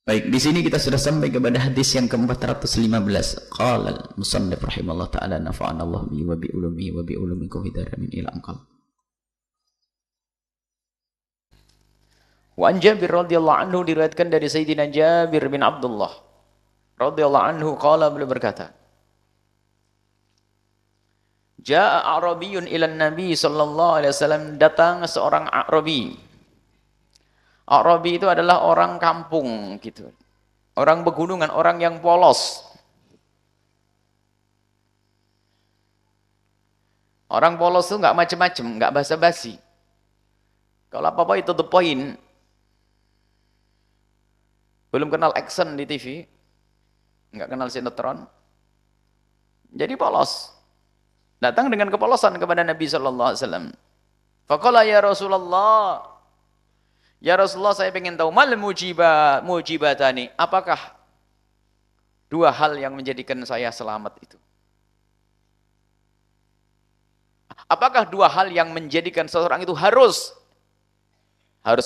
Baik, di sini kita sudah sampai kepada hadis yang ke-415. Qala al-musannif rahimallahu taala nafa'ana Allah bi wa bi ulumihi wa bi ulumikum hidayah min ila anqal. Wa an Jabir radhiyallahu anhu diriwayatkan dari Sayyidina Jabir bin Abdullah radhiyallahu anhu qala beliau berkata, Ja'a A'rabiyyun ila Nabi sallallahu alaihi wasallam, datang seorang A'rabi. A'rabi itu adalah orang kampung gitu. Orang pegunungan, orang yang polos. Orang polos itu enggak macam-macam, enggak basa-basi. Kalau apa-apa itu the point. Belum kenal action di TV, enggak kenal sinetron. Jadi polos. Datang dengan kepolosan kepada Nabi sallallahu alaihi wasallam. Faqala ya Rasulullah, ya Rasulullah, saya ingin tahu mal mujibatani, apakah dua hal yang menjadikan saya selamat itu? Apakah dua hal yang menjadikan seseorang itu harus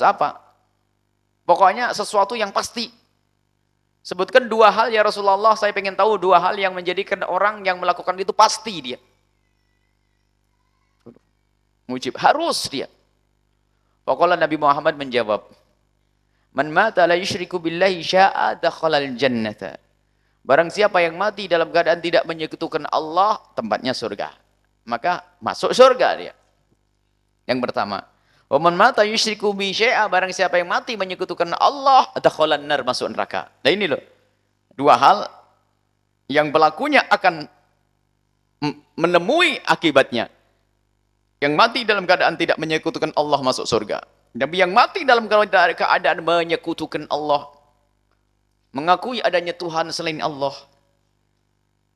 apa? Pokoknya sesuatu yang pasti. Sebutkan dua hal ya Rasulullah, saya ingin tahu dua hal yang menjadikan orang yang melakukan itu pasti dia. Mujib, harus dia. Faqala Nabi Muhammad menjawab, Man mata la yusyriku billahi sya'a dakhalal jannata. Barang siapa yang mati dalam keadaan tidak menyekutukan Allah, tempatnya surga. Maka masuk surga dia. Yang pertama. Wa man mata yusyriku bi syai'a, barang siapa yang mati menyekutukan Allah, dakhalan nar, masuk neraka. Nah ini loh. Dua hal yang pelakunya akan menemui akibatnya. Yang mati dalam keadaan tidak menyekutukan Allah masuk surga. Tapi yang mati dalam keadaan menyekutukan Allah, mengakui adanya Tuhan selain Allah,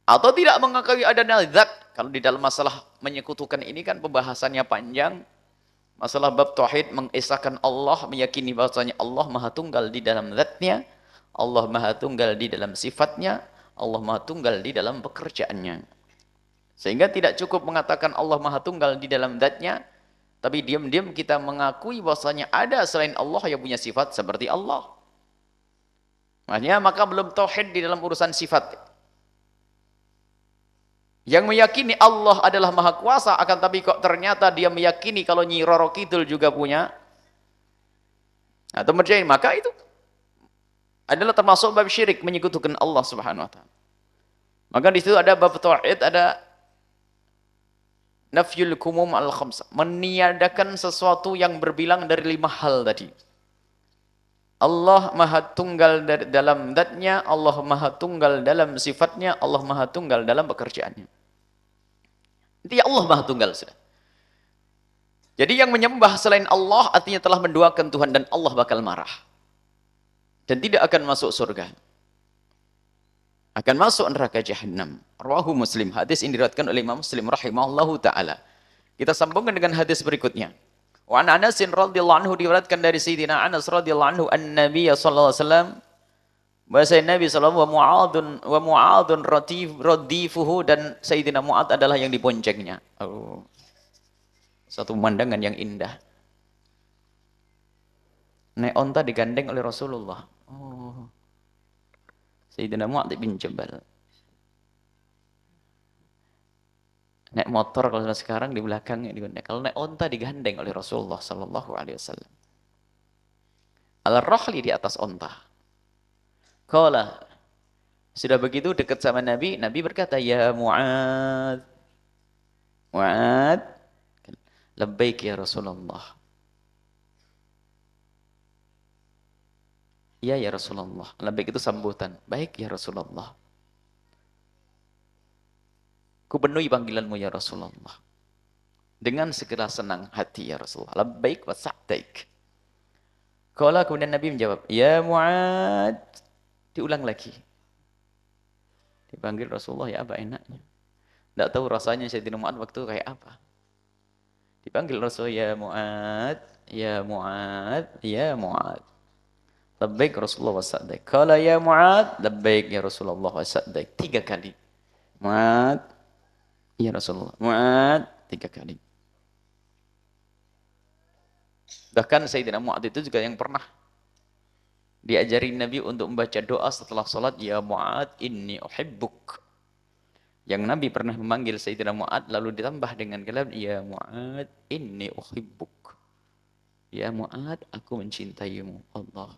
atau tidak mengakui adanya zat. Kalau di dalam masalah menyekutukan ini kan pembahasannya panjang. Masalah bab tauhid, mengesahkan Allah, meyakini bahwasanya Allah Maha Tunggal di dalam zatnya, Allah Maha Tunggal di dalam sifatnya, Allah Maha Tunggal di dalam pekerjaannya. Sehingga tidak cukup mengatakan Allah Maha Tunggal di dalam zatnya, tapi diam-diam kita mengakui bahwasanya ada selain Allah yang punya sifat seperti Allah. Makanya maka belum tauhid di dalam urusan sifat. Yang meyakini Allah adalah Maha Kuasa, akan tapi kok ternyata dia meyakini kalau Nyi Roro Kidul juga punya, atau percaya, maka itu adalah termasuk bab syirik, menyekutukan Allah Subhanahu wa taala. Maka di situ ada bab tauhid, ada nafyul kumum al-khamsah, meniadakan sesuatu yang berbilang dari 5 hal tadi. Allah Maha Tunggal dalam zatnya, Allah Maha Tunggal dalam sifatnya, Allah Maha Tunggal dalam pekerjaannya. Itu ya Allah Maha Tunggal sudah. Jadi yang menyembah selain Allah artinya telah menduakan Tuhan, dan Allah bakal marah. Dan tidak akan masuk surga. Akan masuk neraka Jahannam. Rawahu Muslim. Hadis ini diriwayatkan oleh Imam Muslim rahimahullahu taala. Kita sambungkan dengan hadis berikutnya. Wa an Anas radhiyallahu anhu, diriwayatkan dari Sayyidina Anas radhiyallahu anhu, an-nabiy sallallahu alaihi wasallam, bahasa Nabi sallallahu wa Mu'adun radifuhu, dan Sayyidina Mu'ad adalah yang diboncengnya. Oh. Satu pemandangan yang indah. Naik onta digandeng oleh Rasulullah. Oh. Sayyidina Mu'ad bin Jabal. Naik motor kalau sekarang di belakangnya digandeng. Kalau naik onta digandeng oleh Rasulullah sallallahu alaihi wasallam. Al-rahli, di atas onta. Qala, sudah begitu dekat sama Nabi, Nabi berkata, ya Mu'ad. Mu'ad, labbaik ya Rasulullah. Ya ya Rasulullah. Labbaik itu sambutan. Baik ya Rasulullah. Ku penuhi panggilanmu ya Rasulullah. Dengan segala senang hati ya Rasulullah. Labbaik wa sa'daik. Qala, kemudian Nabi menjawab, ya Mu'ad. Diulang lagi. Dipanggil Rasulullah, ya apa enaknya. Tidak tahu rasanya Sayyidina Mu'ad waktu kayak apa. Dipanggil Rasul, ya Mu'ad, ya Mu'ad, ya Mu'ad. Labbaik Rasulullah wa sa'daik. Qala ya Mu'ad, labbaik ya Rasulullah wa sa'daik. 3 kali. Mu'ad, ya Rasulullah. Mu'ad, 3 kali. Bahkan Sayyidina Mu'ad itu juga yang pernah Diajari Nabi untuk membaca doa setelah salat, ya Mu'ad inni uhibbuk. Yang Nabi pernah memanggil Sayyidina Mu'ad lalu ditambah dengan kalam, ya Mu'ad inni uhibbuk. Ya Mu'ad, aku mencintaimu. Allah.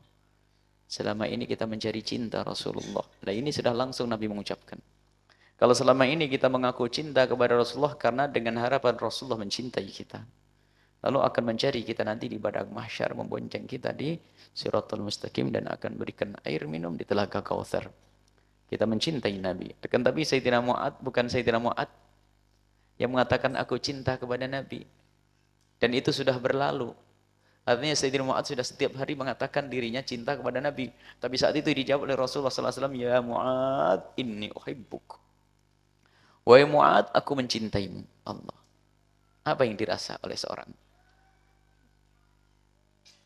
Selama ini kita mencari cinta Rasulullah. Nah ini sudah langsung Nabi mengucapkan. Kalau selama ini kita mengaku cinta kepada Rasulullah karena dengan harapan Rasulullah mencintai kita, lalu akan mencari kita nanti di padang mahsyar, membonceng kita di Siratal Mustaqim dan akan berikan air minum di telaga Kautsar. Kita mencintai Nabi. Akan tapi Sayyidina Mu'ad bukan Sayyidina Mu'ad yang mengatakan aku cinta kepada Nabi. Dan itu sudah berlalu. Artinya Sayyidina Mu'ad sudah setiap hari mengatakan dirinya cinta kepada Nabi. Tapi saat itu dijawab oleh Rasulullah SAW, ya Mu'ad inni uhibbuk. Wahai Mu'ad, aku mencintaimu. Allah. Apa yang dirasa oleh seorang?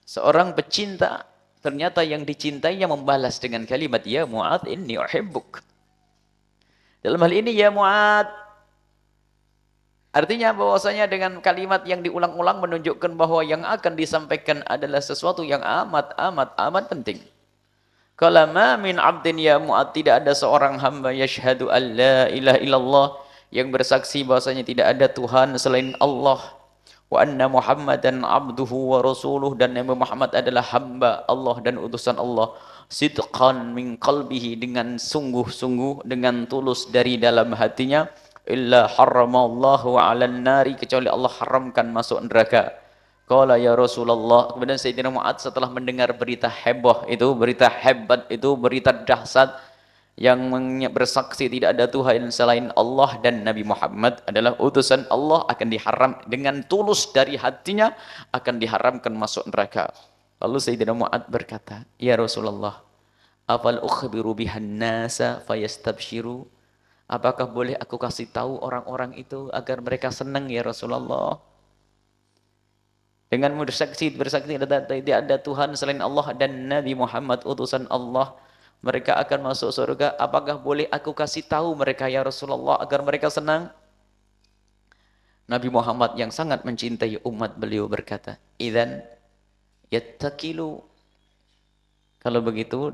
Seorang pecinta, ternyata yang dicintainya membalas dengan kalimat, ya Mu'ad inni uhibbuk. Dalam hal ini, ya Mu'ad, artinya bahwasanya dengan kalimat yang diulang-ulang menunjukkan bahwa yang akan disampaikan adalah sesuatu yang amat penting. Qala ma min 'abdin ya Mu'ad, tidak ada seorang hamba yashhadu an la ilaha illallah, yang bersaksi bahwasanya tidak ada Tuhan selain Allah, wa anna Muhammadan 'abduhu wa rasuluh, dan Nabi Muhammad adalah hamba Allah dan utusan Allah, sidqan min qalbihi, dengan sungguh-sungguh, dengan tulus dari dalam hatinya, illa haramallahu 'alan nari, kecuali Allah haramkan masuk neraka. Qala ya Rasulullah, kemudian Sayyidina Mu'ad setelah mendengar berita heboh itu, berita hebat itu, berita dahsyat yang bersaksi tidak ada Tuhan selain Allah dan Nabi Muhammad adalah utusan Allah, akan diharam dengan tulus dari hatinya, akan diharamkan masuk neraka. Lalu Sayyidina Mu'ad berkata, ya Rasulullah, afal ukhbiru bihan nasa fayastabshiru, apakah boleh aku kasih tahu orang-orang itu agar mereka senang ya Rasulullah? Dengan bersaksi tidak ada Tuhan selain Allah dan Nabi Muhammad utusan Allah, mereka akan masuk surga. Apakah boleh aku kasih tahu mereka ya Rasulullah agar mereka senang? Nabi Muhammad yang sangat mencintai umat beliau berkata, idzan yattakilu. Kalau begitu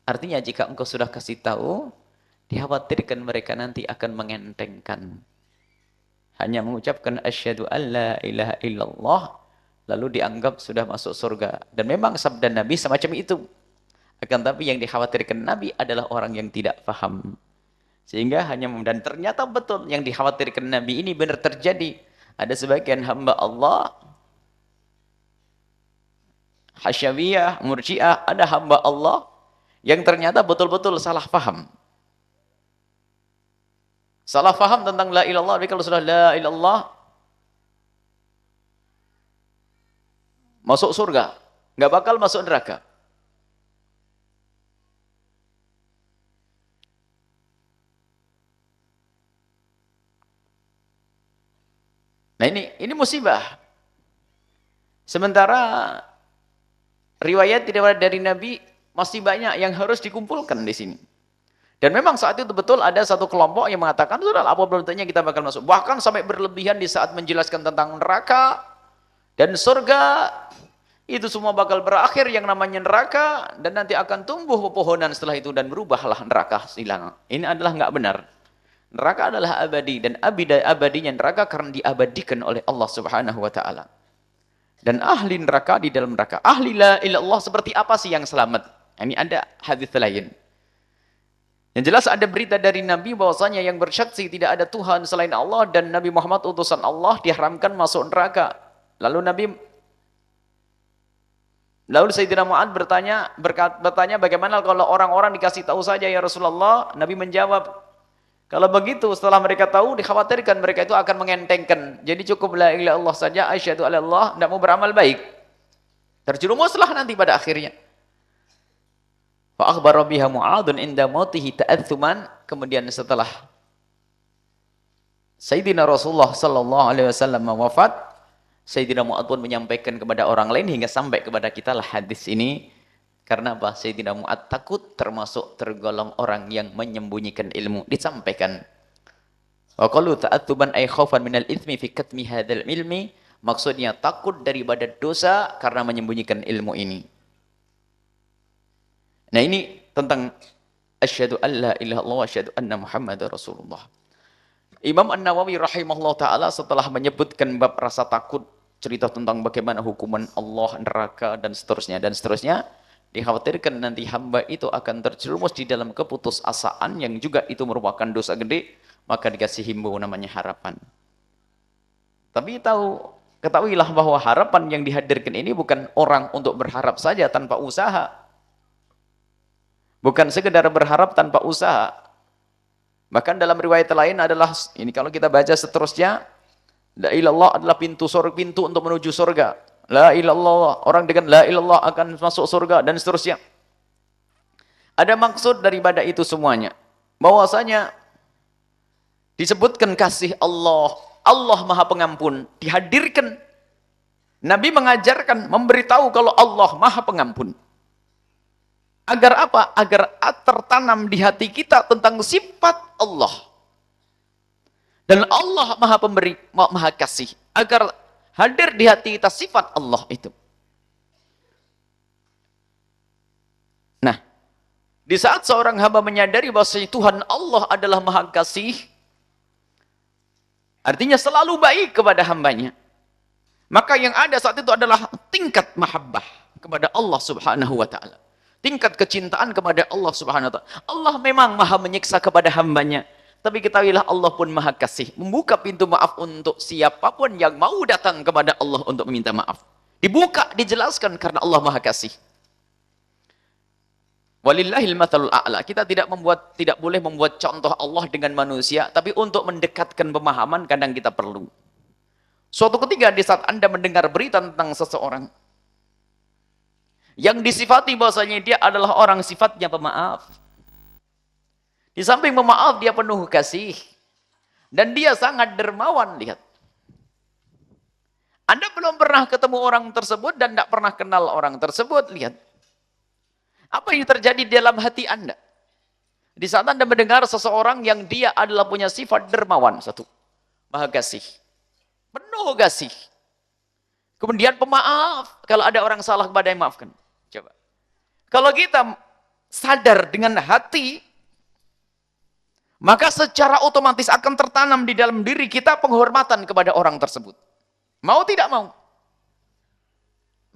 artinya jika engkau sudah kasih tahu, dikhawatirkan mereka nanti akan mengentengkan. Hanya mengucapkan asyhadu alla ilaha illallah lalu dianggap sudah masuk surga. Dan memang sabda Nabi semacam itu. Akan tapi yang dikhawatirkan Nabi adalah orang yang tidak paham. Sehingga dan ternyata betul yang dikhawatirkan Nabi ini benar terjadi. Ada sebagian hamba Allah Hasyawiyah, Murji'ah, ada hamba Allah yang ternyata betul-betul salah paham. Salah faham tentang la ilallah. Tapi kalau sudah la ilallah, masuk surga, nggak bakal masuk neraka. Nah ini musibah. Sementara riwayat tidak dari Nabi masih banyak yang harus dikumpulkan di sini. Dan memang saat itu betul ada satu kelompok yang mengatakan, sudah apa bentuknya kita bakal masuk. Bahkan sampai berlebihan di saat menjelaskan tentang neraka dan surga. Itu semua bakal berakhir yang namanya neraka. Dan nanti akan tumbuh pepohonan setelah itu dan berubahlah neraka hilang. Ini adalah nggak benar. Neraka adalah abadi. Dan abadinya neraka karena diabadikan oleh Allah Subhanahu Wa Taala. Dan ahli neraka di dalam neraka. Ahli la ilallah seperti apa sih yang selamat? Ini ada hadis lain. Yang jelas ada berita dari Nabi bahwasanya yang bersaksi tidak ada Tuhan selain Allah dan Nabi Muhammad utusan Allah diharamkan masuk neraka. Lalu Sayyidina Mu'ad bertanya bagaimana kalau orang-orang dikasih tahu saja ya Rasulullah? Nabi menjawab, kalau begitu setelah mereka tahu dikhawatirkan mereka itu akan mengentengkan. Jadi cukup la ilaha illallah saja, asyhadu alla Allah, tidak mau beramal baik. Terjerumuslah nanti pada akhirnya. Fa akhbara biha Mu'adun inda mautihi ta'atsuman. Kemudian setelah Sayyidina Rasulullah sallallahu alaihi wasallam wafat, Sayyidina Mu'ad pun menyampaikan kepada orang lain hingga sampai kepada kita lah hadis ini. Karena apa? Sayyidina Mu'ad takut termasuk tergolong orang yang menyembunyikan ilmu. Disampaikan. Wa qalu ta'atsuban ay khaufan minal itsmi fi katmi hadzal ilmi. Maksudnya takut daripada dosa karena menyembunyikan ilmu ini. Nah ini tentang asyhadu an la ilaha illallah wa asyhadu anna Muhammadar Rasulullah. Imam An-Nawawi rahimahullah ta'ala setelah menyebutkan bab rasa takut, cerita tentang bagaimana hukuman Allah, neraka, dan seterusnya, dikhawatirkan nanti hamba itu akan terjerumus di dalam keputusasaan yang juga itu merupakan dosa gede, maka dikasih himbau namanya harapan. Tapi ketahuilah bahwa harapan yang dihadirkan ini bukan orang untuk berharap saja tanpa usaha. Bukan sekedar berharap tanpa usaha. Bahkan dalam riwayat lain adalah, ini kalau kita baca seterusnya, la ilallah adalah pintu untuk menuju surga. La ilallah, orang dengan la ilallah akan masuk surga, dan seterusnya. Ada maksud daripada itu semuanya. Bahwasanya disebutkan kasih Allah, Allah Maha Pengampun, dihadirkan. Nabi mengajarkan, memberitahu kalau Allah Maha Pengampun. Agar apa? Agar tertanam di hati kita tentang sifat Allah. Dan Allah Maha Pemberi, Maha Kasih. Agar hadir di hati kita sifat Allah itu. Nah, di saat seorang hamba menyadari bahwa Tuhan Allah adalah Maha Kasih, artinya selalu baik kepada hambanya. Maka yang ada saat itu adalah tingkat mahabbah kepada Allah Subhanahu wa ta'ala. Tingkat kecintaan kepada Allah Subhanahu wa ta'ala. Allah memang maha menyiksa kepada hambanya. Tapi ketahuilah Allah pun maha kasih. Membuka pintu maaf untuk siapapun yang mau datang kepada Allah untuk meminta maaf. Dibuka, dijelaskan karena Allah maha kasih. Walillahil mathalul a'la. Kita tidak boleh membuat contoh Allah dengan manusia. Tapi untuk mendekatkan pemahaman kadang kita perlu. Suatu ketika di saat Anda mendengar berita tentang seseorang yang disifati bahwasanya dia adalah orang sifatnya pemaaf. Di samping pemaaf dia penuh kasih. Dan dia sangat dermawan, lihat. Anda belum pernah ketemu orang tersebut dan tidak pernah kenal orang tersebut, lihat. Apa yang terjadi di dalam hati Anda? Di saat Anda mendengar seseorang yang dia adalah punya sifat dermawan, satu. Maha kasih. Penuh kasih. Kemudian pemaaf. Kalau ada orang salah kepada yang maafkan. Coba. Kalau kita sadar dengan hati, maka secara otomatis akan tertanam di dalam diri kita penghormatan kepada orang tersebut. Mau tidak mau?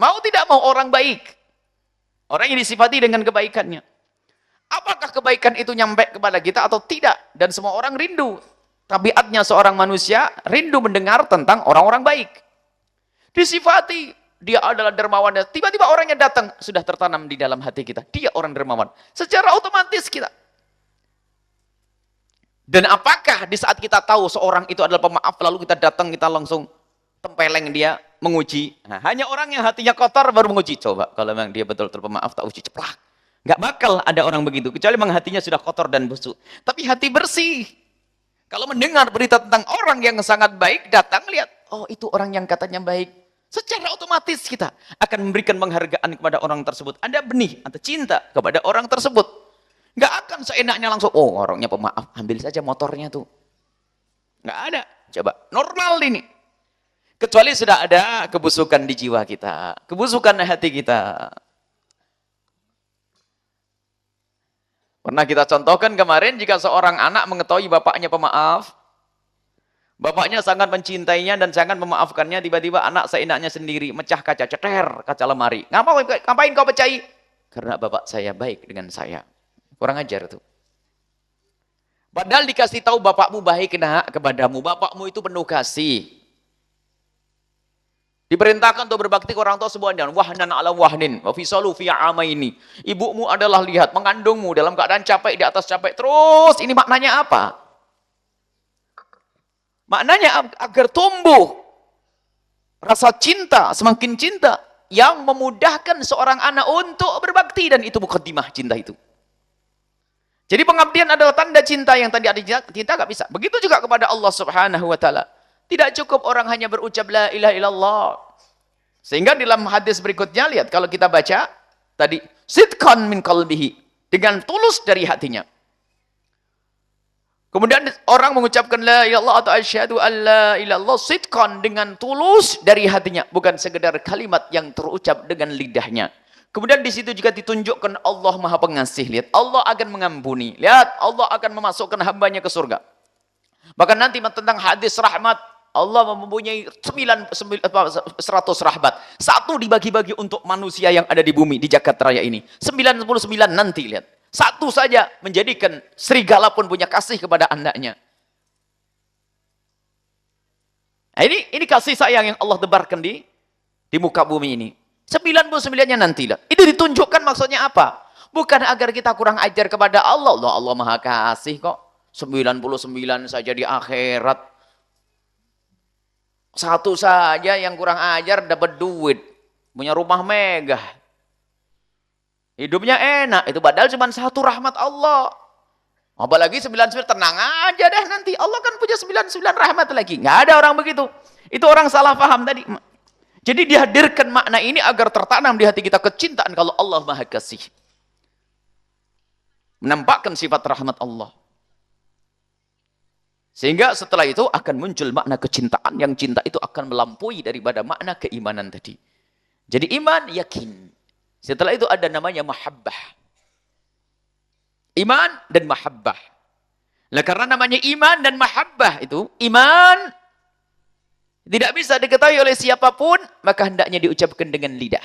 Mau tidak mau orang baik? Orang yang disifati dengan kebaikannya. Apakah kebaikan itu nyampe kepada kita atau tidak? Dan semua orang rindu. Tabiatnya seorang manusia rindu mendengar tentang orang-orang baik. Disifati. Dia adalah dermawan. Tiba-tiba orangnya datang. Sudah tertanam di dalam hati kita. Dia orang dermawan. Secara otomatis kita. Dan apakah di saat kita tahu seorang itu adalah pemaaf, lalu kita datang, kita langsung tempeleng dia, menguji. Nah, hanya orang yang hatinya kotor baru menguji. Coba, kalau memang dia betul-betul pemaaf, tak uji ceplak. Nggak bakal ada orang begitu. Kecuali memang hatinya sudah kotor dan busuk. Tapi hati bersih. Kalau mendengar berita tentang orang yang sangat baik, datang, lihat. Oh, itu orang yang katanya baik. Secara otomatis kita akan memberikan penghargaan kepada orang tersebut. Ada benih atau cinta kepada orang tersebut. Nggak akan seenaknya langsung, oh orangnya pemaaf, ambil saja motornya tuh. Nggak ada. Coba, normal ini. Kecuali sudah ada kebusukan di jiwa kita. Kebusukan hati kita. Pernah kita contohkan kemarin, jika seorang anak mengetahui bapaknya pemaaf, bapaknya sangat mencintainya dan sangat memaafkannya, tiba-tiba anak seenaknya sendiri mecah kaca, ceter kaca lemari. Ngapain kau pecahi? Karena bapak saya baik dengan saya. Kurang ajar tuh. Padahal dikasih tahu bapakmu baik nak kepadamu, bapakmu itu penuh kasih. Diperintahkan untuk berbakti ke orang tua semuanya. Wahnan ala wahnin, wa fisalu fi amaini. Ibumu adalah lihat mengandungmu dalam keadaan capek di atas capek terus. Ini maknanya apa? Maknanya agar tumbuh rasa cinta, semakin cinta yang memudahkan seorang anak untuk berbakti, dan itu mukaddimah cinta itu. Jadi pengabdian adalah tanda cinta, yang tadi ada cinta gak bisa. Begitu juga kepada Allah Subhanahu wa taala. Tidak cukup orang hanya berucap la ilaha illallah. Sehingga dalam hadis berikutnya, lihat kalau kita baca tadi, sidqan min qalbihi, dengan tulus dari hatinya. Kemudian orang mengucapkan la ilaha illallah atau asyhadu alla ilallah sidqan, dengan tulus dari hatinya, bukan sekedar kalimat yang terucap dengan lidahnya. Kemudian di situ juga ditunjukkan Allah Maha Pengasih. Lihat, Allah akan mengampuni. Lihat, Allah akan memasukkan hambanya ke surga. Bahkan nanti tentang hadis rahmat, Allah mempunyai 100 rahmat. Satu dibagi-bagi untuk manusia yang ada di bumi, di jagat raya ini. 99 nanti, lihat. Satu saja menjadikan serigala pun punya kasih kepada anaknya. Nah, ini kasih sayang yang Allah tebarkan di muka bumi ini. 99-nya nanti lah. Itu ditunjukkan maksudnya apa? Bukan agar kita kurang ajar kepada Allah. Allah Maha Kasih kok. 99 saja di akhirat. Satu saja yang kurang ajar dapat duit. Punya rumah megah. Hidupnya enak. Itu padahal cuma satu rahmat Allah. Apalagi 99, tenang aja deh nanti. Allah kan punya 99 rahmat lagi. Nggak ada orang begitu. Itu orang salah paham tadi. Jadi dihadirkan makna ini agar tertanam di hati kita kecintaan kalau Allah Maha Kasih. Menampakkan sifat rahmat Allah. Sehingga setelah itu akan muncul makna kecintaan yang cinta itu akan melampaui daripada makna keimanan tadi. Jadi iman, yakin. Setelah itu ada namanya mahabbah. Iman dan mahabbah. Nah, karena namanya iman dan mahabbah itu, iman tidak bisa diketahui oleh siapapun, maka hendaknya diucapkan dengan lidah.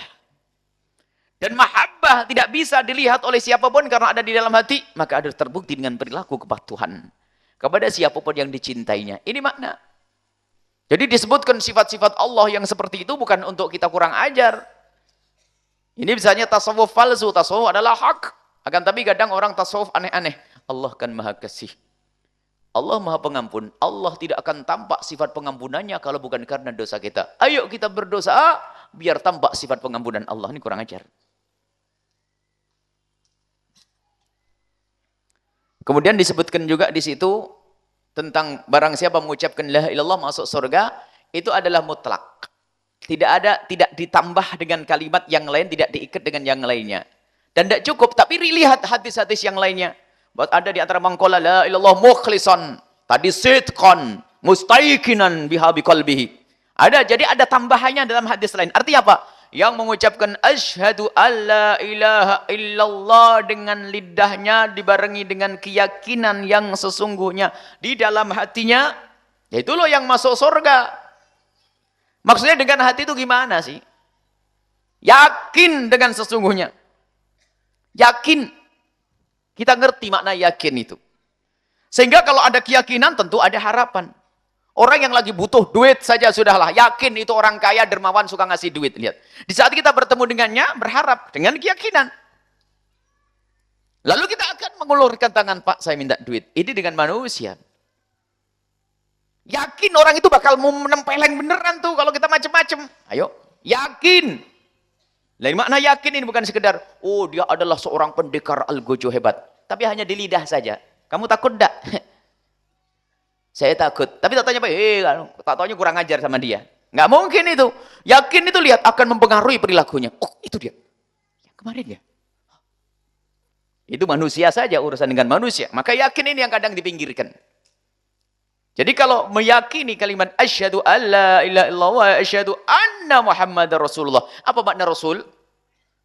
Dan mahabbah tidak bisa dilihat oleh siapapun karena ada di dalam hati, maka ada terbukti dengan perilaku kepatuhan kepada siapapun yang dicintainya. Ini makna. Jadi disebutkan sifat-sifat Allah yang seperti itu bukan untuk kita kurang ajar. Ini misalnya tasawuf palsu, tasawuf adalah hak. Akan tapi kadang orang tasawuf aneh-aneh. Allah kan Maha Kasih. Allah Maha Pengampun. Allah tidak akan tampak sifat pengampunannya kalau bukan karena dosa kita. Ayo kita berdosa, biar tampak sifat pengampunan Allah. Ini kurang ajar. Kemudian disebutkan juga di situ tentang barang siapa mengucapkan la ilaha illallah masuk surga, itu adalah mutlak. Tidak ditambah dengan kalimat yang lain, tidak diikat dengan yang lainnya. Dan tidak cukup, tapi lihat hadis-hadis yang lainnya. Buat ada di antara mangkola la ilallah mukhlisan, tadi sidqan, mustaiqinan biha biqalbihi. Ada, jadi ada tambahannya dalam hadis lain. Artinya apa? Yang mengucapkan asyhadu alla ilaha illallah dengan lidahnya dibarengi dengan keyakinan yang sesungguhnya di dalam hatinya, itu loh yang masuk surga. Maksudnya dengan hati itu gimana sih? Yakin dengan sesungguhnya. Yakin. Kita ngerti makna yakin itu. Sehingga kalau ada keyakinan tentu ada harapan. Orang yang lagi butuh duit saja sudahlah. Yakin itu orang kaya, dermawan, suka ngasih duit. Lihat. Di saat kita bertemu dengannya, berharap dengan keyakinan. Lalu kita akan mengulurkan tangan, Pak, saya minta duit. Ini dengan manusia. Yakin orang itu bakal mau menempeleng beneran tuh kalau kita macem-macem. Ayo, yakin. Lain makna yakin ini bukan sekedar, oh dia adalah seorang pendekar algojo hebat. Tapi hanya di lidah saja. Kamu takut enggak? Saya takut. Tapi tak tanya, tak taunya kurang ajar sama dia. Nggak mungkin itu. Yakin itu lihat akan mempengaruhi perilakunya. Oh itu dia. Yang kemarin ya. Itu manusia saja, urusan dengan manusia. Maka yakin ini yang kadang dipinggirkan. Jadi kalau meyakini kalimat asyhadu alla ilaha illallah wa asyhadu anna Muhammadar Rasulullah. Apa makna Rasul?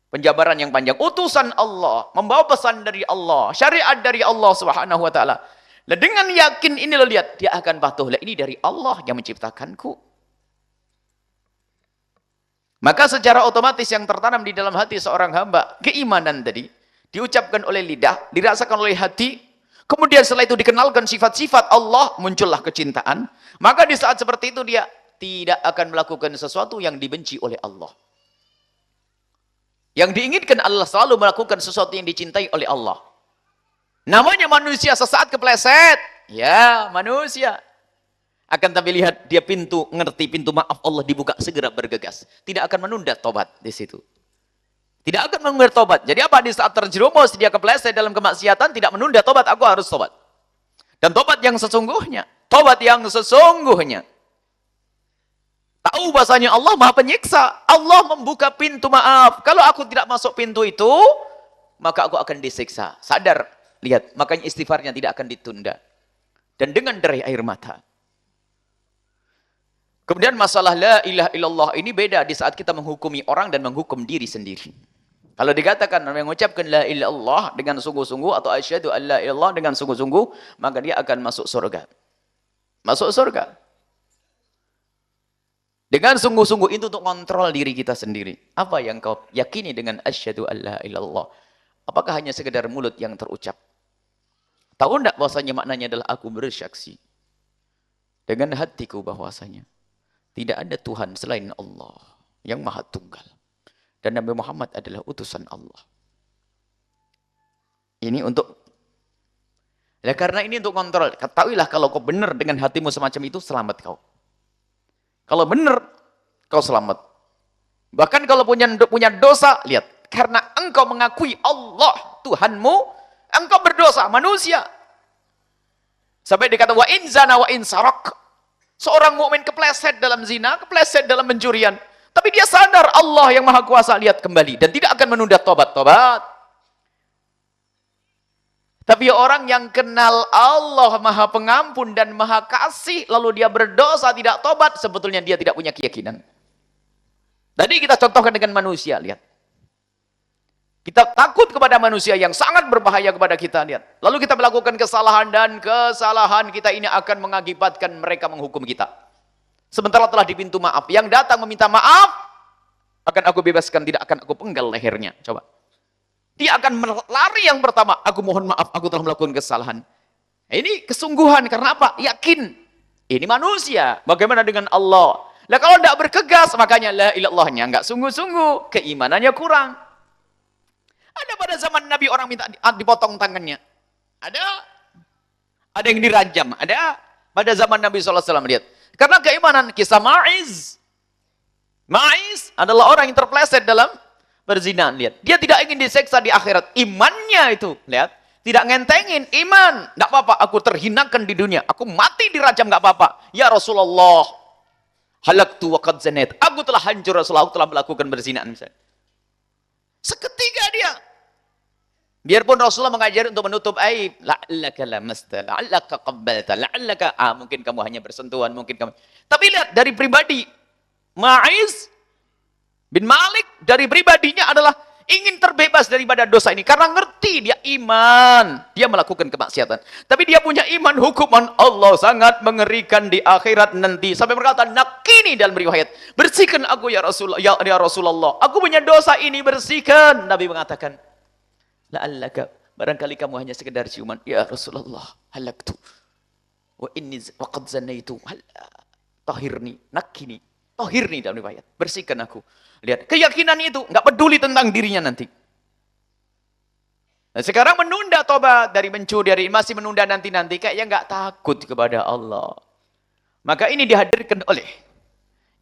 Penjabaran yang panjang. Utusan Allah, membawa pesan dari Allah, syariat dari Allah Subhanahu wa taala. Nah, dengan yakin ini lo lihat, dia akan patuh. Lah ini dari Allah yang menciptakanku. Maka secara otomatis yang tertanam di dalam hati seorang hamba, keimanan tadi diucapkan oleh lidah, dirasakan oleh hati. Kemudian setelah itu dikenalkan sifat-sifat Allah, muncullah kecintaan. Maka di saat seperti itu dia tidak akan melakukan sesuatu yang dibenci oleh Allah. Yang diinginkan adalah selalu melakukan sesuatu yang dicintai oleh Allah. Namanya manusia sesaat kepleset. Ya, manusia. Akan tapi lihat dia ngerti pintu maaf Allah dibuka, segera bergegas. Tidak akan menunda tobat di situ. Tidak akan menunda tobat. Jadi apa? Di saat terjerumus dia kepleset dalam kemaksiatan, tidak menunda tobat, aku harus tobat. Dan tobat yang sesungguhnya. Tobat yang sesungguhnya. Tahu bahasanya Allah Maha Penyiksa. Allah membuka pintu maaf. Kalau aku tidak masuk pintu itu, maka aku akan disiksa. Sadar. Lihat, makanya istighfarnya tidak akan ditunda. Dan dengan derai air mata. Kemudian masalah la ilaha illallah ini beda di saat kita menghukumi orang dan menghukum diri sendiri. Kalau dikatakan mengucapkan la ilaha illallah dengan sungguh-sungguh atau asyhadu an la ilaha illallah dengan sungguh-sungguh, maka dia akan masuk surga. Masuk surga. Dengan sungguh-sungguh itu untuk kontrol diri kita sendiri. Apa yang kau yakini dengan asyhadu an la ilaha illallah? Apakah hanya sekedar mulut yang terucap? Tahu enggak bahwasanya maknanya adalah aku bersaksi dengan hatiku bahwasanya tidak ada Tuhan selain Allah yang Maha Tunggal. Dan Nabi Muhammad adalah utusan Allah. Ini untuk karena ini untuk kontrol. Ketahuilah kalau kau benar dengan hatimu semacam itu, selamat kau. Kalau benar, kau selamat. Bahkan kalau punya dosa, lihat. Karena engkau mengakui Allah, Tuhanmu, engkau berdosa, manusia. Sampai dikata, wa in zana wa in sarak. Seorang mukmin kepleset dalam zina, kepleset dalam pencurian. Tapi dia sadar Allah yang Maha Kuasa, lihat kembali. Dan tidak akan menunda tobat. Tapi orang yang kenal Allah Maha Pengampun dan Maha Kasih, lalu dia berdosa, tidak tobat, sebetulnya dia tidak punya keyakinan. Tadi kita contohkan dengan manusia, lihat. Kita takut kepada manusia yang sangat berbahaya kepada kita, lihat. Lalu kita melakukan kesalahan dan kesalahan kita ini akan mengakibatkan mereka menghukum kita. Sementara telah di pintu maaf. Yang datang meminta maaf, akan aku bebaskan, tidak akan aku penggal lehernya. Coba. Dia akan lari yang pertama. Aku mohon maaf, aku telah melakukan kesalahan. Ini kesungguhan, karena apa? Yakin. Ini manusia. Bagaimana dengan Allah? Nah kalau tidak berkegas, makanya la ilallahnya enggak sungguh-sungguh. Keimanannya kurang. Ada pada zaman Nabi orang minta dipotong tangannya. Ada yang dirajam. Ada pada zaman Nabi SAW. Lihat. Karena keimanan, kisah Ma'iz. Ma'iz adalah orang yang terpleset dalam berzinahan, lihat. Dia tidak ingin diseksa di akhirat. Imannya itu, lihat. Tidak ngentengin, iman. Tidak apa-apa, aku terhinakan di dunia. Aku mati dirajam, tidak apa-apa. Ya Rasulullah, halaktu wa qad zanait. Aku telah hancur Rasulullah, aku telah melakukan berzinahan. Misalnya. Seketika dia. Biarpun Rasulullah mengajari untuk menutup aib. La'allaka lamasta, la'allaka qabbalta, la'allaka. Mungkin kamu hanya bersentuhan, mungkin kamu. Tapi lihat, dari pribadi. Ma'iz bin Malik dari pribadinya adalah ingin terbebas daripada dosa ini. Karena ngerti dia iman. Dia melakukan kemaksiatan. Tapi dia punya iman, hukuman Allah sangat mengerikan di akhirat nanti. Sampai berkata, nakini dalam riwayat. Bersihkan aku ya Rasulullah. Ya Rasulullah. Aku punya dosa ini, bersihkan. Nabi mengatakan, la'allaka. Barangkali kamu hanya sekedar ciuman. Ya Rasulullah. Halaktu. Wa inni wa qad zanaitu. Tahirni. Nakini. Tahirni dalam riwayat. Bersihkan aku. Lihat, keyakinan itu nggak peduli tentang dirinya nanti. Nah, sekarang menunda tobat dari mencuri, dari masih menunda nanti-nanti, kayaknya nggak takut kepada Allah. Maka ini dihadirkan oleh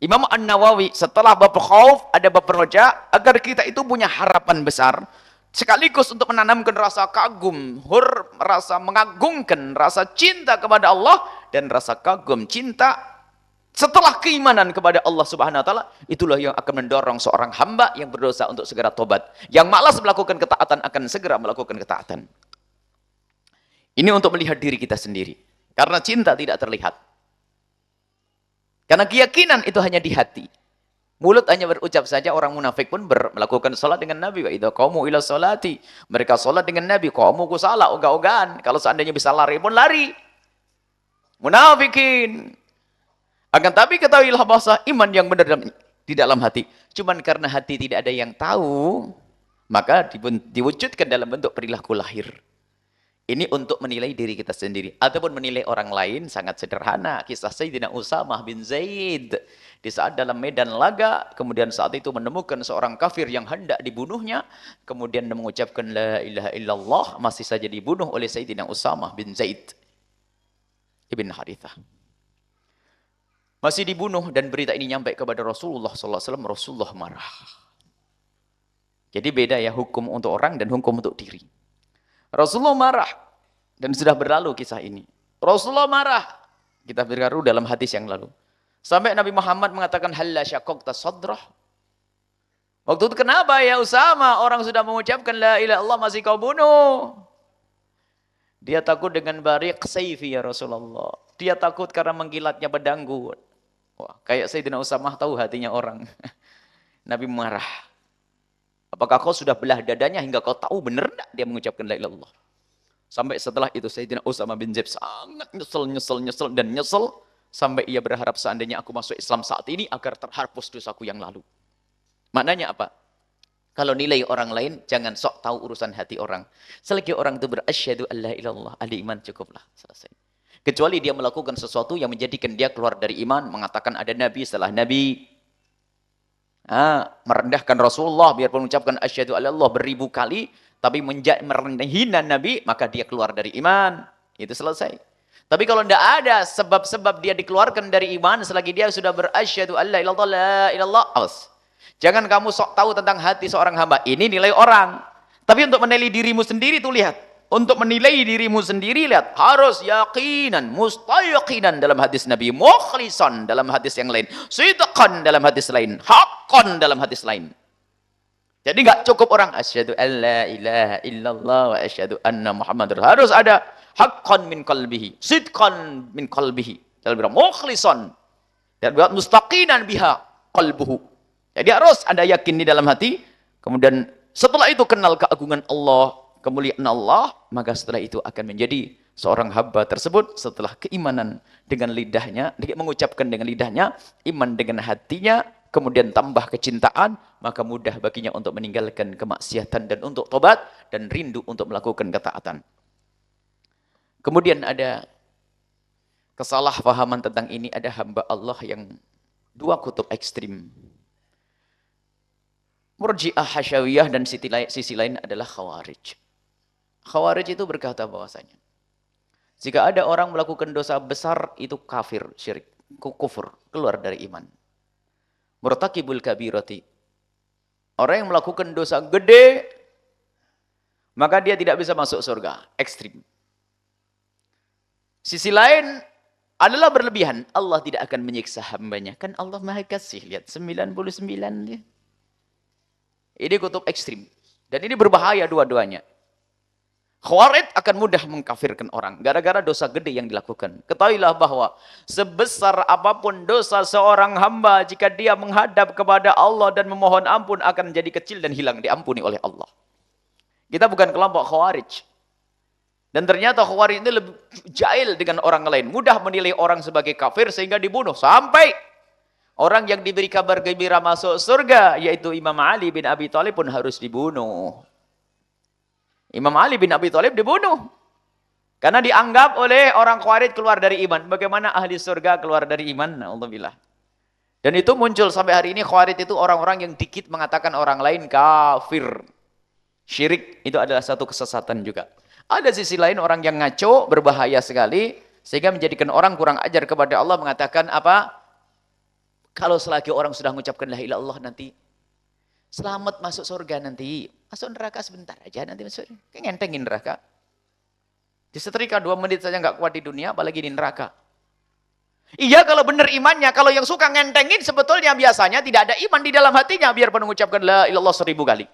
Imam An-Nawawi setelah bab khauf ada bab roja, agar kita itu punya harapan besar, sekaligus untuk menanamkan rasa kagum, rasa mengagungkan, rasa cinta kepada Allah dan rasa kagum, cinta. Setelah keimanan kepada Allah Subhanahu wa taala, itulah yang akan mendorong seorang hamba yang berdosa untuk segera tobat. Yang malas melakukan ketaatan akan segera melakukan ketaatan. Ini untuk melihat diri kita sendiri. Karena cinta tidak terlihat. Karena keyakinan itu hanya di hati. Mulut hanya berucap saja, orang munafik pun melakukan salat dengan Nabi. Wa idza qamu ila salati, mereka salat dengan Nabi, qamu ku salah ogah-ogahan. Kalau seandainya bisa lari pun lari. Munafikin. Akan tapi ketahuilah bahasa iman yang benar di dalam hati. Cuman karena hati tidak ada yang tahu, maka diwujudkan dalam bentuk perilaku lahir. Ini untuk menilai diri kita sendiri. Ataupun menilai orang lain sangat sederhana. Kisah Sayyidina Usamah bin Zaid. Di saat dalam medan laga, kemudian saat itu menemukan seorang kafir yang hendak dibunuhnya. Kemudian mengucapkan la ilaha illallah, masih saja dibunuh oleh Sayyidina Usamah bin Zaid ibn Harithah. Masih dibunuh dan berita ini nyampe kepada Rasulullah SAW. Rasulullah marah. Jadi beda ya hukum untuk orang dan hukum untuk diri. Rasulullah marah. Dan sudah berlalu kisah ini. Rasulullah marah. Kita berkaru dalam hadis yang lalu. Sampai Nabi Muhammad mengatakan, halla syakokta sadrah. Waktu itu kenapa ya Usama? Orang sudah mengucapkan la ilaha illallah masih kau bunuh. Dia takut dengan barik sayfi ya Rasulullah. Dia takut karena mengkilatnya pedangku. Wah, kayak Sayyidina Usamah tahu hatinya orang. Nabi marah. Apakah kau sudah belah dadanya hingga kau tahu benar enggak dia mengucapkan la ilaha illallah? Sampai setelah itu Sayyidina Usama bin Zaid sangat nyesel sampai ia berharap seandainya aku masuk Islam saat ini agar terhapus dosaku yang lalu. Maknanya apa? Kalau nilai orang lain, jangan sok tahu urusan hati orang. Selagi orang itu berasyhadu alla ilallah, ahli iman cukuplah. Selesai. Kecuali dia melakukan sesuatu yang menjadikan dia keluar dari iman, mengatakan ada Nabi setelah Nabi. Merendahkan Rasulullah, biarpun mengucapkan asyhadu alla ilallah beribu kali, tapi merendahkan Nabi, maka dia keluar dari iman. Itu selesai. Tapi kalau tidak ada sebab-sebab dia dikeluarkan dari iman, selagi dia sudah berasyhadu alla ilallah, awas. Jangan kamu sok tahu tentang hati seorang hamba. Ini nilai orang. Tapi untuk menilai dirimu sendiri tuh lihat. Untuk menilai dirimu sendiri lihat. Harus yakinan, mustayakinan dalam hadis Nabi. Mukhlisan dalam hadis yang lain. Sidqan dalam hadis lain. Haqqan dalam hadis lain. Jadi nggak cukup orang asyhadu alla ilaha illallah wa asyhadu anna Muhammadar. Harus ada haqqan min qalbihi, sidqan min qalbihi. Dalam bilang mukhlisan. Dan buat mustaqinan biha qalbuhu. Jadi harus ada yakin di dalam hati. Kemudian setelah itu kenal keagungan Allah, kemuliaan Allah, maka setelah itu akan menjadi seorang hamba tersebut setelah keimanan dengan lidahnya, mengucapkan dengan lidahnya, iman dengan hatinya, kemudian tambah kecintaan, maka mudah baginya untuk meninggalkan kemaksiatan dan untuk tobat dan rindu untuk melakukan ketaatan. Kemudian ada kesalahpahaman tentang ini, ada hamba Allah yang dua kutub ekstrim. Murji'ah Hasyawiyah dan sisi lain adalah Khawarij. Khawarij itu berkata bahwasanya jika ada orang melakukan dosa besar itu kafir, syirik, kufur, keluar dari iman. Murtakibul kabirati. Orang yang melakukan dosa gede maka dia tidak bisa masuk surga, ekstrim. Sisi lain adalah berlebihan. Allah tidak akan menyiksa hambanya. Kan Allah Maha Kasih, lihat 99 dia. Ini kutub ekstrim. Dan ini berbahaya dua-duanya. Khawarij akan mudah mengkafirkan orang. Gara-gara dosa gede yang dilakukan. Ketahuilah bahwa sebesar apapun dosa seorang hamba, jika dia menghadap kepada Allah dan memohon ampun, akan menjadi kecil dan hilang diampuni oleh Allah. Kita bukan kelompok Khawarij. Dan ternyata Khawarij ini lebih jahil dengan orang lain. Mudah menilai orang sebagai kafir sehingga dibunuh. Sampai orang yang diberi kabar gembira masuk surga, yaitu Imam Ali bin Abi Thalib pun harus dibunuh. Imam Ali bin Abi Thalib dibunuh. Karena dianggap oleh orang Khawarij keluar dari iman. Bagaimana ahli surga keluar dari iman? Na'udzubillah. Dan itu muncul sampai hari ini Khawarij itu orang-orang yang dikit mengatakan orang lain kafir. Syirik itu adalah satu kesesatan juga. Ada sisi lain orang yang ngaco, berbahaya sekali. Sehingga menjadikan orang kurang ajar kepada Allah mengatakan apa? Kalau selagi orang sudah mengucapkan la ilaha illallah nanti selamat masuk surga nanti. Masuk neraka sebentar aja nanti masuk. Kayak ngentengin neraka. Disetrika 2 menit saja nggak kuat di dunia, apalagi di neraka. Iya kalau benar imannya. Kalau yang suka ngentengin sebetulnya biasanya tidak ada iman di dalam hatinya. Biarpun mengucapkan la ilallah 1000 kali.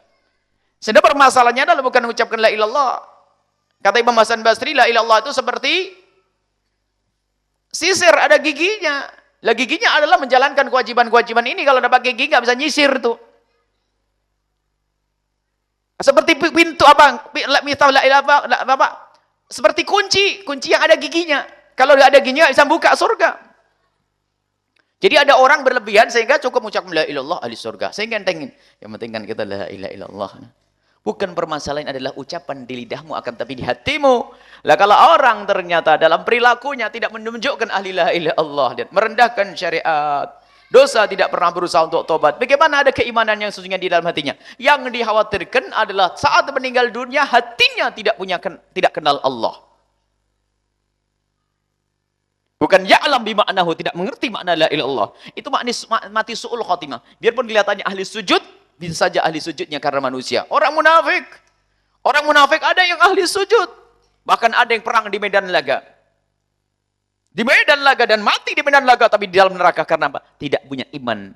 Sedang permasalahannya adalah bukan mengucapkan la ilallah. Kata Imam Hasan Basri, la ilallah itu seperti sisir, ada giginya. Lah giginya adalah menjalankan kewajiban-kewajiban ini. Kalau dapat gigi nggak bisa nyisir tuh. Seperti pintu apa? Seperti kunci yang ada giginya. Kalau tidak ada giginya nggak bisa buka surga. Jadi ada orang berlebihan sehingga cukup mengucapkan la ilaha illallah ahli surga. Sehingga entengin. Yang penting kan kita la ilaha illallah. Bukan permasalahan adalah ucapan di lidahmu akan tapi di hatimu. Lah kalau orang ternyata dalam perilakunya tidak menunjukkan ahli la ilaha illallah dan merendahkan syariat, dosa tidak pernah berusaha untuk tobat. Bagaimana ada keimanan yang sesungguhnya di dalam hatinya? Yang dikhawatirkan adalah saat meninggal dunia hatinya tidak kenal Allah. Bukan ya'lam bima'nahu, tidak mengerti makna la ilaha illallah. Itu mati su'ul khatimah. Biarpun kelihatannya ahli sujud, bisa saja ahli sujudnya karena manusia. Orang munafik ada yang ahli sujud. Bahkan ada yang perang di medan laga. Di medan laga dan mati di medan laga tapi di dalam neraka karena apa? Tidak punya iman.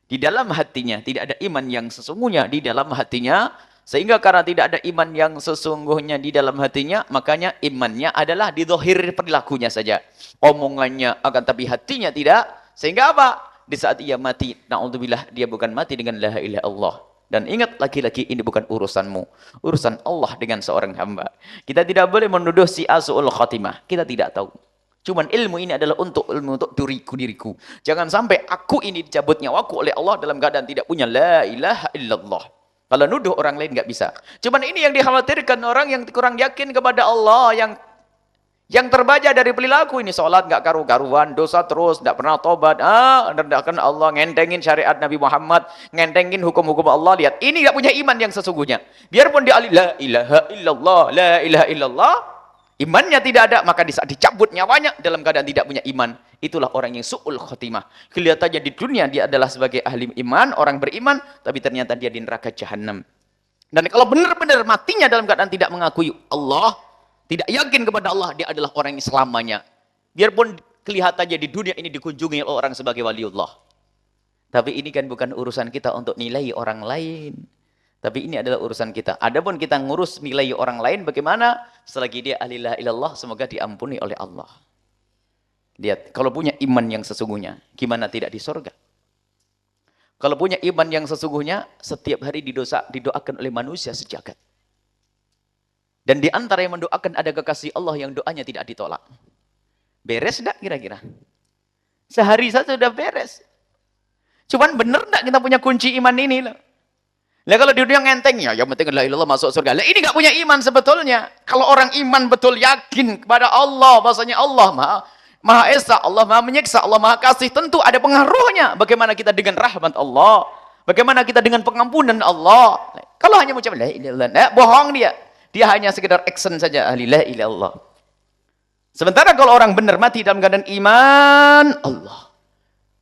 Di dalam hatinya tidak ada iman yang sesungguhnya di dalam hatinya. Sehingga karena tidak ada iman yang sesungguhnya di dalam hatinya, makanya imannya adalah di zahir perilakunya saja. Omongannya akan tapi hatinya tidak. Sehingga apa? Di saat ia mati, na'udzubillah, dia bukan mati dengan la ilaha illallah. Dan ingat lagi-lagi ini bukan urusanmu. Urusan Allah dengan seorang hamba. Kita tidak boleh menuduh si su'ul khatimah. Kita tidak tahu. Cuman ilmu ini adalah ilmu untuk diriku. Jangan sampai aku ini dicabut nyawaku oleh Allah dalam keadaan tidak punya la ilaha illallah. Kalau nuduh orang lain nggak bisa. Cuman ini yang dikhawatirkan orang yang kurang yakin kepada Allah, yang terbaca dari perilaku ini, sholat nggak karu-karuan, dosa terus, nggak pernah tobat, rendahkan Allah, ngentengin syariat Nabi Muhammad, ngentengin hukum-hukum Allah. Lihat, ini nggak punya iman yang sesungguhnya. Biarpun dia la ilaha illallah, la ilaha illallah, imannya tidak ada, maka dicabut nyawanya dalam keadaan tidak punya iman. Itulah orang yang su'ul khotimah. Kelihatannya di dunia dia adalah sebagai ahli iman, orang beriman, tapi ternyata dia di neraka jahanam. Dan kalau benar-benar matinya dalam keadaan tidak mengakui Allah, tidak yakin kepada Allah, dia adalah orang yang selamanya. Biarpun kelihatannya di dunia ini dikunjungi oleh orang sebagai waliullah. Tapi ini kan bukan urusan kita untuk nilai orang lain. Tapi ini adalah urusan kita. Adapun kita ngurus nilai orang lain bagaimana? Selagi dia ahli la ilallah, semoga diampuni oleh Allah. Lihat, kalau punya iman yang sesungguhnya, gimana tidak di surga? Kalau punya iman yang sesungguhnya, setiap hari didoakan oleh manusia sejagat. Dan di antara yang mendoakan ada kekasih Allah yang doanya tidak ditolak. Beres enggak kira-kira? Sehari saja sudah beres. Cuman benar enggak kita punya kunci iman ini loh. Lah kalau di dunia ngenteng ya, yang penting la ilallah masuk surga. Lah ini enggak punya iman sebetulnya. Kalau orang iman betul yakin kepada Allah, bahasanya Allah Maha Esa, Allah Maha menyiksa, Allah Maha kasih, tentu ada pengaruhnya. Bagaimana kita dengan rahmat Allah? Bagaimana kita dengan pengampunan Allah? Kalau hanya mengucap la ilallah, bohong dia. Dia hanya sekedar action saja, ahli la ilaha illallah. Sementara kalau orang benar mati dalam keadaan iman Allah,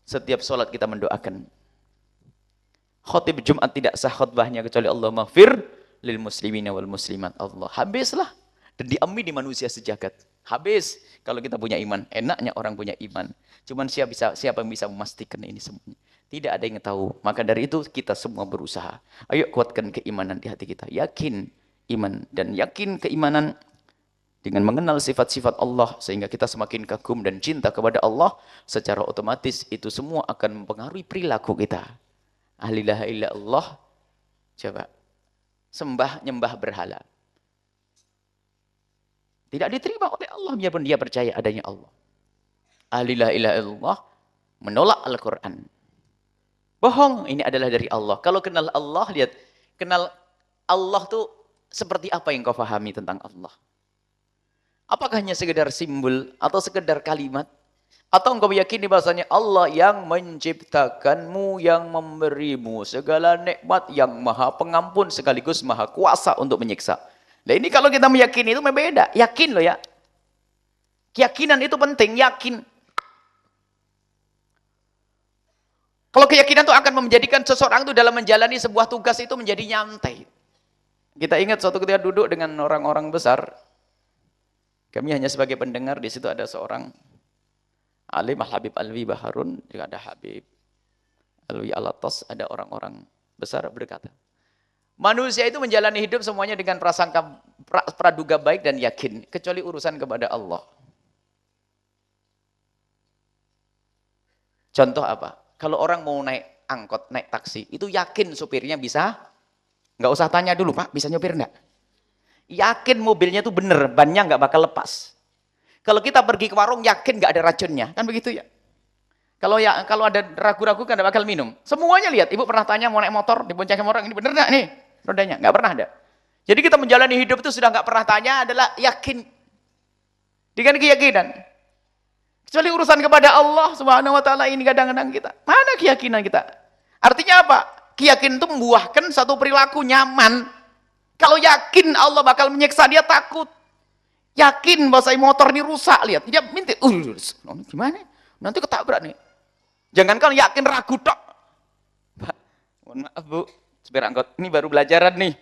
setiap sholat kita mendoakan. Khotib Jumat tidak sah khutbahnya kecuali Allah maghfir lil muslimina wal muslimat. Allah habislah. Dan diamini manusia sejagat. Habis kalau kita punya iman. Enaknya orang punya iman. Cuman siapa yang bisa memastikan ini semuanya? Tidak ada yang tahu. Maka dari itu kita semua berusaha. Ayo kuatkan keimanan di hati kita. Yakin iman dan yakin keimanan dengan mengenal sifat-sifat Allah sehingga kita semakin kagum dan cinta kepada Allah, secara otomatis itu semua akan mempengaruhi perilaku kita. Ahli la ilaha illallah, coba sembah nyembah berhala, tidak diterima oleh Allah biarpun dia percaya adanya Allah. Ahli la ilaha illallah menolak Al-Quran, bohong, ini adalah dari Allah. Kalau kenal Allah, lihat, kenal Allah tuh seperti apa yang kau fahami tentang Allah? Apakah hanya sekedar simbol atau sekedar kalimat? Atau engkau meyakini bahasanya Allah yang menciptakanmu, yang memberimu segala nikmat, yang maha pengampun sekaligus maha kuasa untuk menyiksa. Nah ini kalau kita meyakini itu berbeda. Yakin loh ya. Keyakinan itu penting, yakin. Kalau keyakinan itu akan menjadikan seseorang itu dalam menjalani sebuah tugas itu menjadi nyantai. Kita ingat suatu ketika duduk dengan orang-orang besar, kami hanya sebagai pendengar, di situ ada seorang alim, Habib Alwi Baharun, juga ada Habib Alwi Alatas, ada orang-orang besar berkata, manusia itu menjalani hidup semuanya dengan prasangka, praduga baik dan yakin, kecuali urusan kepada Allah. Contoh apa? Kalau orang mau naik angkot, naik taksi, itu yakin supirnya bisa. Nggak usah tanya dulu, Pak, bisa nyopir enggak? Yakin mobilnya itu bener, bannya nggak bakal lepas. Kalau kita pergi ke warung, yakin nggak ada racunnya. Kan begitu ya? Kalau ada ragu-ragu kan nggak bakal minum. Semuanya lihat, ibu pernah tanya mau naik motor, diboncengin orang, ini bener nggak nih rodanya? Nggak pernah ada. Jadi kita menjalani hidup itu sudah nggak pernah tanya, adalah yakin. Dengan keyakinan. Kecuali urusan kepada Allah Subhanahu wa taala ini kadang-kadang kita. Mana keyakinan kita? Artinya apa? Keyakinan itu membuahkan satu perilaku nyaman. Kalau yakin Allah bakal menyiksa, dia takut. Yakin bahasa motor ini rusak, lihat. Dia minta, gimana? Nanti ketabrak nih. Jangankan yakin, ragu tok. Pak, mohon maaf Bu, supir angkot, ini baru belajaran nih.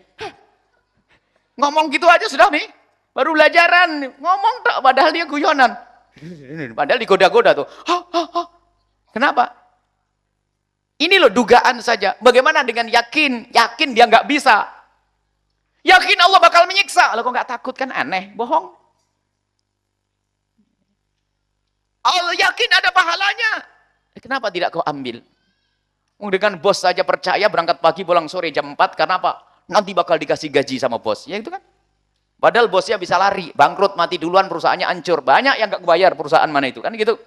Ngomong gitu aja sudah nih. Baru belajaran, ngomong tok, padahal dia guyonan. Padahal digoda-goda tuh. Kenapa? Ini loh dugaan saja. Bagaimana dengan yakin? Yakin dia nggak bisa. Yakin Allah bakal menyiksa. Kalau kok nggak takut kan aneh, bohong. Allah yakin ada pahalanya. Kenapa tidak kau ambil? Dengan bos saja percaya berangkat pagi pulang sore jam 4 karena apa? Nanti bakal dikasih gaji sama bos. Ya itu kan. Padahal bosnya bisa lari, bangkrut, mati duluan, perusahaannya hancur. Banyak yang gak kebayar perusahaan mana itu kan gitu.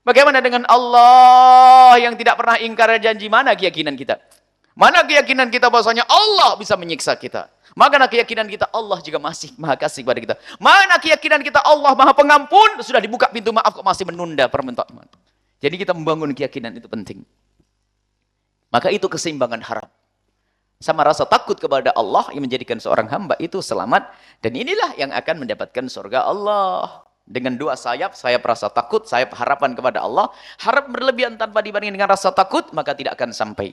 Bagaimana dengan Allah yang tidak pernah ingkar janji? Mana keyakinan kita? Mana keyakinan kita bahwasanya Allah bisa menyiksa kita? Mana keyakinan kita Allah juga masih maha kasih kepada kita? Mana keyakinan kita Allah maha pengampun? Sudah dibuka pintu maaf kok masih menunda permintaan. Jadi kita membangun keyakinan itu penting. Maka itu keseimbangan harap. Sama rasa takut kepada Allah yang menjadikan seorang hamba itu selamat. Dan inilah yang akan mendapatkan surga Allah. Dengan dua sayap rasa takut, sayap harapan kepada Allah. Harap berlebihan tanpa dibandingkan dengan rasa takut, maka tidak akan sampai.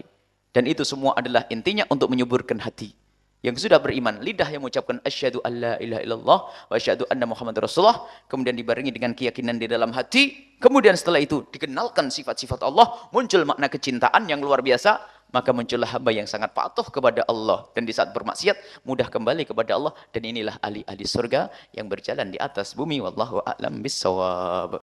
Dan itu semua adalah intinya untuk menyuburkan hati. Yang sudah beriman, lidah yang mengucapkan asyhadu alla ilaha illallah wa asyhadu anna Muhammad Rasulullah, kemudian dibarengi dengan keyakinan di dalam hati, kemudian setelah itu dikenalkan sifat-sifat Allah, muncul makna kecintaan yang luar biasa, maka muncullah hamba yang sangat patuh kepada Allah, dan di saat bermaksiat mudah kembali kepada Allah, dan inilah ahli-ahli surga yang berjalan di atas bumi. Wallahu a'lam bissawab.